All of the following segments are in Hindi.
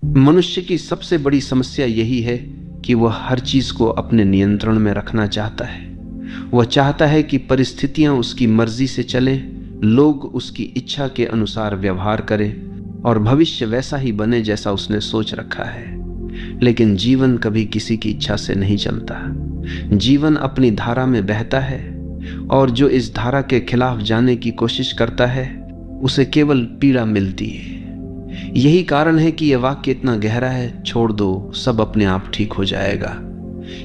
मनुष्य की सबसे बड़ी समस्या यही है कि वह हर चीज को अपने नियंत्रण में रखना चाहता है। वह चाहता है कि परिस्थितियां उसकी मर्जी से चले, लोग उसकी इच्छा के अनुसार व्यवहार करें और भविष्य वैसा ही बने जैसा उसने सोच रखा है। लेकिन जीवन कभी किसी की इच्छा से नहीं चलता। जीवन अपनी धारा में बहता है और जो इस धारा के खिलाफ जाने की कोशिश करता है उसे केवल पीड़ा मिलती है। यही कारण है कि यह वाक्य इतना गहरा है, छोड़ दो, सब अपने आप ठीक हो जाएगा।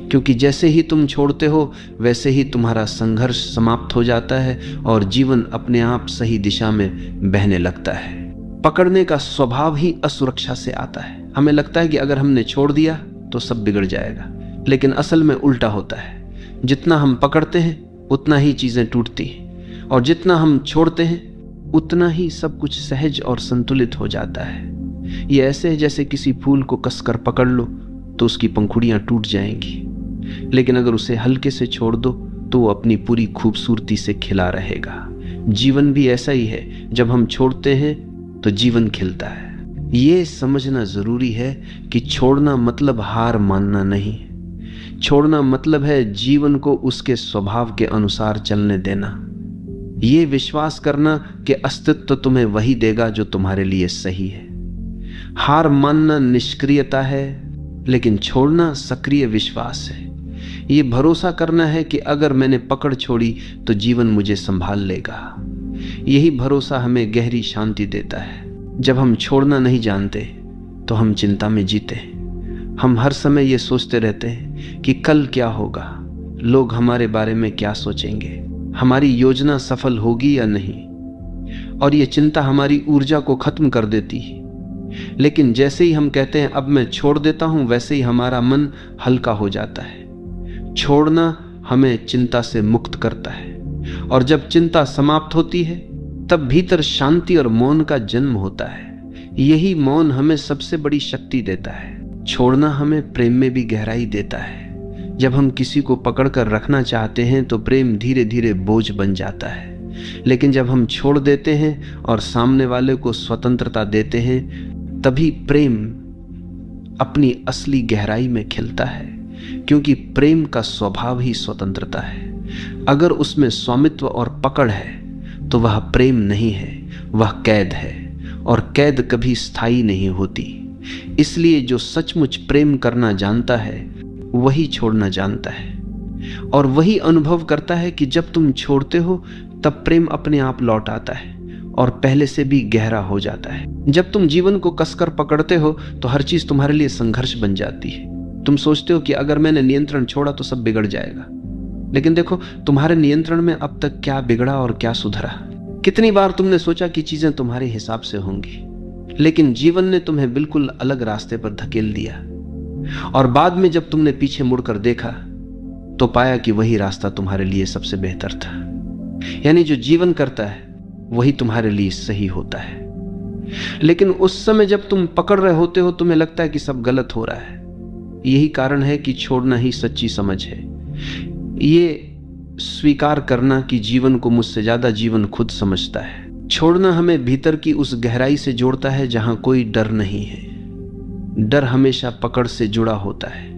क्योंकि जैसे ही तुम छोड़ते हो वैसे ही तुम्हारा संघर्ष समाप्त हो जाता है और जीवन अपने आप सही दिशा में बहने लगता है। पकड़ने का स्वभाव ही असुरक्षा से आता है। हमें लगता है कि अगर हमने छोड़ दिया तो सब बिगड़ जाएगा, लेकिन असल में उल्टा होता है। जितना हम पकड़ते हैं उतना ही चीजें टूटती हैं और जितना हम छोड़ते हैं उतना ही सब कुछ सहज और संतुलित हो जाता है। ये ऐसे है जैसे किसी फूल को कसकर पकड़ लो तो उसकी पंखुड़ियां टूट जाएंगी, लेकिन अगर उसे हल्के से छोड़ दो तो वो अपनी पूरी खूबसूरती से खिला रहेगा। जीवन भी ऐसा ही है, जब हम छोड़ते हैं तो जीवन खिलता है। ये समझना जरूरी है कि छोड़ना मतलब हार मानना नहीं। छोड़ना मतलब है जीवन को उसके स्वभाव के अनुसार चलने देना। ये विश्वास करना कि अस्तित्व तुम्हें वही देगा जो तुम्हारे लिए सही है। हार मानना निष्क्रियता है, लेकिन छोड़ना सक्रिय विश्वास है। ये भरोसा करना है कि अगर मैंने पकड़ छोड़ी तो जीवन मुझे संभाल लेगा। यही भरोसा हमें गहरी शांति देता है। जब हम छोड़ना नहीं जानते तो हम चिंता में जीते हैं। हम हर समय ये सोचते रहते हैं कि कल क्या होगा, लोग हमारे बारे में क्या सोचेंगे, हमारी योजना सफल होगी या नहीं, और ये चिंता हमारी ऊर्जा को खत्म कर देती है। लेकिन जैसे ही हम कहते हैं अब मैं छोड़ देता हूं, वैसे ही हमारा मन हल्का हो जाता है। छोड़ना हमें चिंता से मुक्त करता है और जब चिंता समाप्त होती है तब भीतर शांति और मौन का जन्म होता है। यही मौन हमें सबसे बड़ी शक्ति देता है। छोड़ना हमें प्रेम में भी गहराई देता है। जब हम किसी को पकड़कर रखना चाहते हैं तो प्रेम धीरे धीरे बोझ बन जाता है, लेकिन जब हम छोड़ देते हैं और सामने वाले को स्वतंत्रता देते हैं तभी प्रेम अपनी असली गहराई में खिलता है। क्योंकि प्रेम का स्वभाव ही स्वतंत्रता है। अगर उसमें स्वामित्व और पकड़ है तो वह प्रेम नहीं है, वह कैद है, और कैद कभी स्थायी नहीं होती। इसलिए जो सचमुच प्रेम करना जानता है वही छोड़ना जानता है, और वही अनुभव करता है कि जब तुम छोड़ते हो तब प्रेम अपने आप लौट आता है और पहले से भी गहरा हो जाता है। जब तुम जीवन को कसकर पकड़ते हो तो हर चीज तुम्हारे लिए संघर्ष बन जाती है। तुम सोचते हो कि अगर मैंने नियंत्रण छोड़ा तो सब बिगड़ जाएगा, लेकिन देखो तुम्हारे नियंत्रण में अब तक क्या बिगड़ा और क्या सुधरा। कितनी बार तुमने सोचा कि चीजें तुम्हारे हिसाब से होंगी, लेकिन जीवन ने तुम्हें बिल्कुल अलग रास्ते पर धकेल दिया, और बाद में जब तुमने पीछे मुड़कर देखा तो पाया कि वही रास्ता तुम्हारे लिए सबसे बेहतर था। यानी जो जीवन करता है वही तुम्हारे लिए सही होता है। लेकिन उस समय जब तुम पकड़ रहे होते हो तुम्हें लगता है कि सब गलत हो रहा है। यही कारण है कि छोड़ना ही सच्ची समझ है। ये स्वीकार करना कि जीवन को मुझसे ज्यादा जीवन खुद समझता है। छोड़ना हमें भीतर की उस गहराई से जोड़ता है जहां कोई डर नहीं है। डर हमेशा पकड़ से जुड़ा होता है।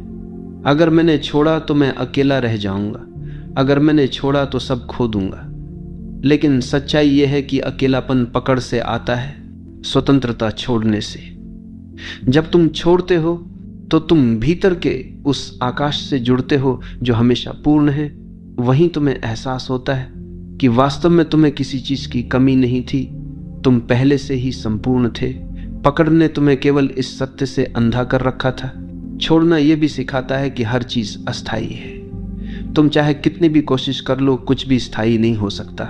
अगर मैंने छोड़ा तो मैं अकेला रह जाऊंगा, अगर मैंने छोड़ा तो सब खो दूंगा। लेकिन सच्चाई यह है कि अकेलापन पकड़ से आता है, स्वतंत्रता छोड़ने से। जब तुम छोड़ते हो तो तुम भीतर के उस आकाश से जुड़ते हो जो हमेशा पूर्ण है। वहीं तुम्हें एहसास होता है कि वास्तव में तुम्हें किसी चीज की कमी नहीं थी, तुम पहले से ही संपूर्ण थे। पकड़ ने तुम्हें केवल इस सत्य से अंधा कर रखा था। छोड़ना यह भी सिखाता है कि हर चीज अस्थायी है। तुम चाहे कितनी भी कोशिश कर लो, कुछ भी स्थायी नहीं हो सकता।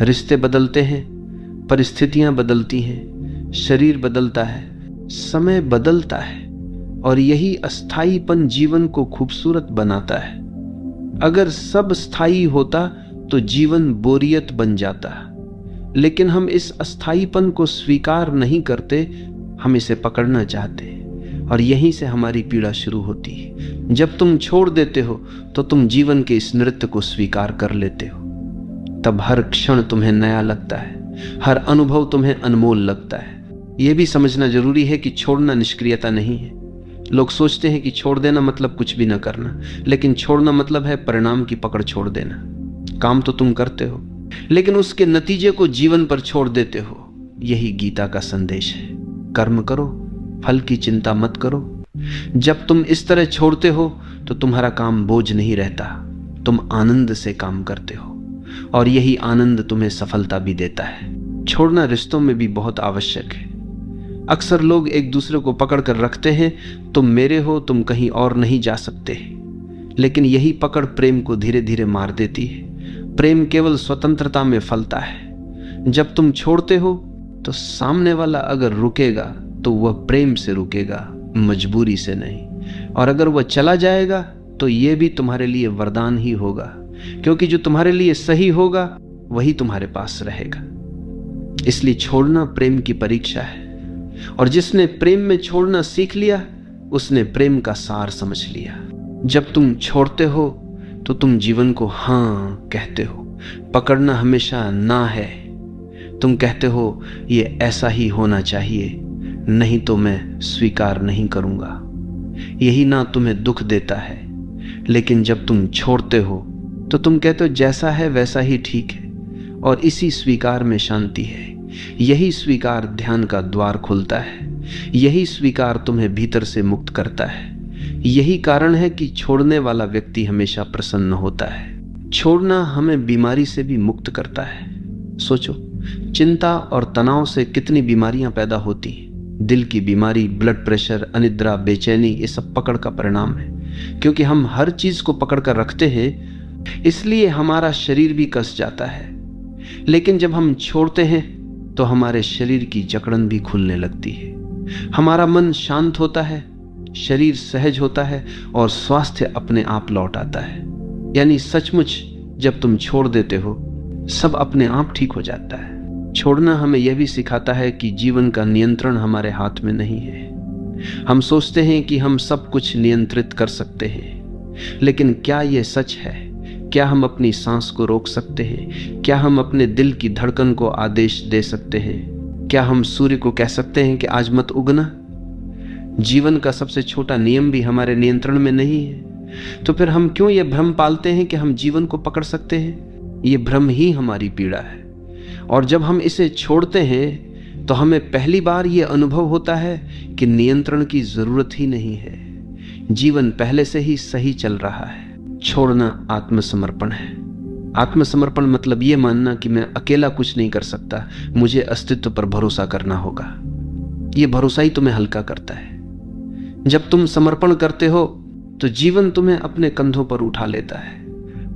रिश्ते बदलते हैं, परिस्थितियां बदलती हैं, शरीर बदलता है, समय बदलता है, और यही अस्थायीपन जीवन को खूबसूरत बनाता है। अगर सब स्थायी होता तो जीवन बोरियत बन जाता, लेकिन हम इस अस्थायीपन को स्वीकार नहीं करते, हम इसे पकड़ना चाहते हैं, और यहीं से हमारी पीड़ा शुरू होती है। जब तुम छोड़ देते हो तो तुम जीवन के इस नृत्य को स्वीकार कर लेते हो। तब हर क्षण तुम्हें नया लगता है, हर अनुभव तुम्हें अनमोल लगता है। यह भी समझना जरूरी है कि छोड़ना निष्क्रियता नहीं है। लोग सोचते हैं कि छोड़ देना मतलब कुछ भी न करना, लेकिन छोड़ना मतलब है परिणाम की पकड़ छोड़ देना। काम तो तुम करते हो, लेकिन उसके नतीजे को जीवन पर छोड़ देते हो। यही गीता का संदेश है। कर्म करो, फल की चिंता मत करो। जब तुम इस तरह छोड़ते हो तो तुम्हारा काम बोझ नहीं रहता, तुम आनंद से काम करते हो, और यही आनंद तुम्हें सफलता भी देता है। छोड़ना रिश्तों में भी बहुत आवश्यक है। अक्सर लोग एक दूसरे को पकड़ कर रखते हैं, तुम मेरे हो, तुम कहीं और नहीं जा सकते। लेकिन यही पकड़ प्रेम को धीरे धीरे मार देती है। प्रेम केवल स्वतंत्रता में फलता है। जब तुम छोड़ते हो तो सामने वाला अगर रुकेगा तो वह प्रेम से रुकेगा, मजबूरी से नहीं। और अगर वह चला जाएगा तो यह भी तुम्हारे लिए वरदान ही होगा, क्योंकि जो तुम्हारे लिए सही होगा वही तुम्हारे पास रहेगा। इसलिए छोड़ना प्रेम की परीक्षा है, और जिसने प्रेम में छोड़ना सीख लिया उसने प्रेम का सार समझ लिया। जब तुम छोड़ते हो तो तुम जीवन को हाँ कहते हो। पकड़ना हमेशा ना है। तुम कहते हो ये ऐसा ही होना चाहिए, नहीं तो मैं स्वीकार नहीं करूंगा। यही ना तुम्हें दुख देता है। लेकिन जब तुम छोड़ते हो तो तुम कहते हो जैसा है वैसा ही ठीक है, और इसी स्वीकार में शांति है। यही स्वीकार ध्यान का द्वार खोलता है। यही स्वीकार तुम्हें भीतर से मुक्त करता है। यही कारण है कि छोड़ने वाला व्यक्ति हमेशा प्रसन्न होता है। छोड़ना हमें बीमारी से भी मुक्त करता है। सोचो, चिंता और तनाव से कितनी बीमारियां पैदा होती हैं। दिल की बीमारी, ब्लड प्रेशर, अनिद्रा, बेचैनी, ये सब पकड़ का परिणाम है। क्योंकि हम हर चीज को पकड़ कर रखते हैं, इसलिए हमारा शरीर भी कस जाता है। लेकिन जब हम छोड़ते हैं तो हमारे शरीर की जकड़न भी खुलने लगती है। हमारा मन शांत होता है, शरीर सहज होता है, और स्वास्थ्य अपने आप लौट आता है। यानी सचमुच जब तुम छोड़ देते हो सब अपने आप ठीक हो जाता है। छोड़ना हमें यह भी सिखाता है कि जीवन का नियंत्रण हमारे हाथ में नहीं है। हम सोचते हैं कि हम सब कुछ नियंत्रित कर सकते हैं, लेकिन क्या यह सच है? क्या हम अपनी सांस को रोक सकते हैं? क्या हम अपने दिल की धड़कन को आदेश दे सकते हैं? क्या हम सूर्य को कह सकते हैं कि आज मत उगना? जीवन का सबसे छोटा नियम भी हमारे नियंत्रण में नहीं है। तो फिर हम क्यों यह भ्रम पालते हैं कि हम जीवन को पकड़ सकते हैं? ये भ्रम ही हमारी पीड़ा है। और जब हम इसे छोड़ते हैं तो हमें पहली बार यह अनुभव होता है कि नियंत्रण की जरूरत ही नहीं है। जीवन पहले से ही सही चल रहा है। छोड़ना आत्मसमर्पण है। आत्मसमर्पण मतलब यह मानना कि मैं अकेला कुछ नहीं कर सकता, मुझे अस्तित्व पर भरोसा करना होगा। यह भरोसा ही तुम्हें हल्का करता है। जब तुम समर्पण करते हो तो जीवन तुम्हें अपने कंधों पर उठा लेता है,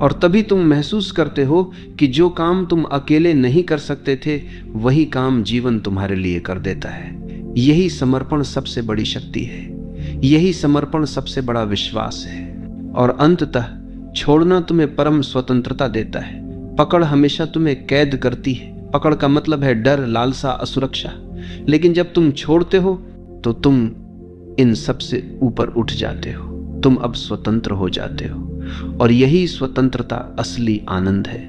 और तभी तुम महसूस करते हो कि जो काम तुम अकेले नहीं कर सकते थे वही काम जीवन तुम्हारे लिए कर देता है। यही समर्पण सबसे बड़ी शक्ति है। यही समर्पण सबसे बड़ा विश्वास है। और अंततः छोड़ना तुम्हें परम स्वतंत्रता देता है। पकड़ हमेशा तुम्हें कैद करती है। पकड़ का मतलब है डर, लालसा, असुरक्षा। लेकिन जब तुम छोड़ते हो तो तुम इन सब से ऊपर उठ जाते हो। तुम अब स्वतंत्र हो जाते हो, और यही स्वतंत्रता असली आनंद है।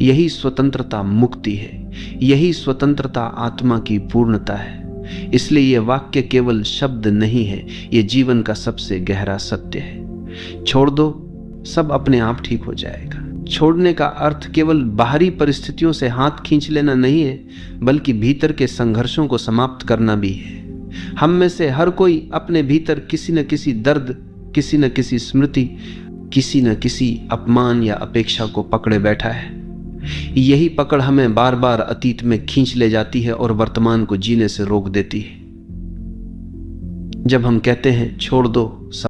यही स्वतंत्रता मुक्ति है। यही स्वतंत्रता आत्मा की पूर्णता है। इसलिए यह वाक्य केवल शब्द नहीं है, यह जीवन का सबसे गहरा सत्य है। छोड़ दो, सब अपने आप ठीक हो जाएगा। छोड़ने का अर्थ केवल बाहरी परिस्थितियों से हाथ खींच लेना नहीं है, बल्कि भीतर के संघर्षों को समाप्त करना भी है। हम में से हर कोई अपने भीतर किसी न किसी दर्द, किसी न किसी स्मृति, किसी न किसी अपमान या अपेक्षा को पकड़े बैठा है। यही पकड़ हमें बार बार अतीत में खींच ले जाती है और वर्तमान को जीने से रोक देती है। जब हम कहते हैं छोड़ दो,